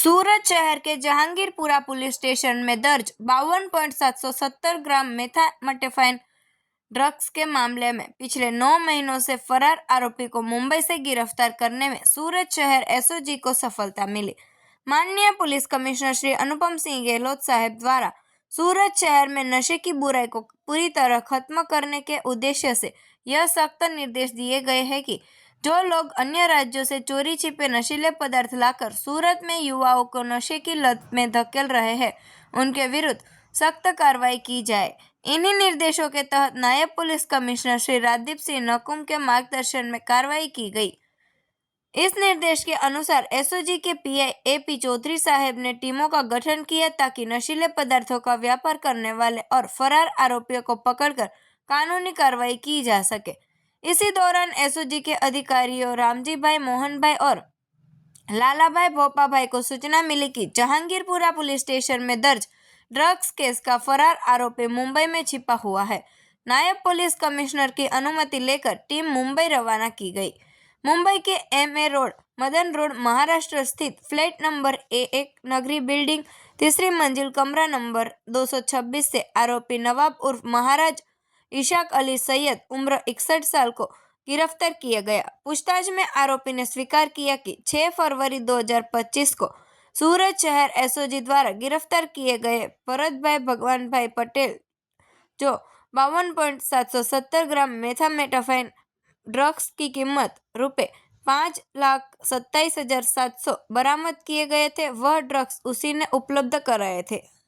सूरत शहर के Jahangirpura police station में दर्ज 52.770 ग्राम मेथामटेफाइन ड्रग्स के मामले में पिछले 9 महीनों से फरार आरोपी को मुंबई से गिरफ्तार करने में सूरत शहर एसओजी को सफलता मिली। माननीय पुलिस कमिश्नर श्री अनुपम सिंह गहलोत साहब द्वारा सूरत शहर में नशे की बुराई को पूरी तरह खत्म करने के उद्देश्य से यह सख्त निर्देश दिए गए हैं कि जो लोग अन्य राज्यों से चोरी छिपे नशीले पदार्थ लाकर सूरत में युवाओं को नशे की लत में धकेल रहे हैं, उनके विरुद्ध सख्त कार्रवाई की जाए। इन्हीं निर्देशों के तहत नायब पुलिस कमिश्नर श्री राजदीप सिंह नकुम के मार्गदर्शन में कार्रवाई की गई। इस निर्देश के अनुसार एसओजी के पीआई एपी चौधरी साहब ने टीमों का गठन किया ताकि नशीले पदार्थों का व्यापार करने वाले और फरार आरोपियों को पकड़कर कानूनी कार्रवाई की जा सके। इसी दौरान एसओजी के अधिकारियों रामजी भाई, मोहन भाई और लाला भाई भोपा भाई को सूचना मिली कि जहांगीरपुरा पुलिस स्टेशन में दर्ज ड्रग्स केस का फरार आरोपी मुंबई में छिपा हुआ है। नायब पुलिस कमिश्नर की अनुमति लेकर टीम मुंबई रवाना की गई। मुंबई के MA road, Madan road, Maharashtra स्थित फ्लैट नंबर A1 नगरी बिल्डिंग 3री मंजिल कमरा नंबर 226 से आरोपी नवाब उर्फ महाराज इशाक अली सैयद उम्र 61 साल को गिरफ्तार किया गया। पूछताछ में आरोपी ने स्वीकार किया कि 6 फरवरी 2025 को सूरत शहर एसओजी द्वारा गिरफ्तार किए गए भरतभाई भगवानभाई पटेल जो 52.770 ग्राम मेथामेटाफाइन ड्रग्स की कीमत ₹5,27,700 बरामद किए गए थे, वह ड्रग्स उसी ने उपलब्ध कराए थे।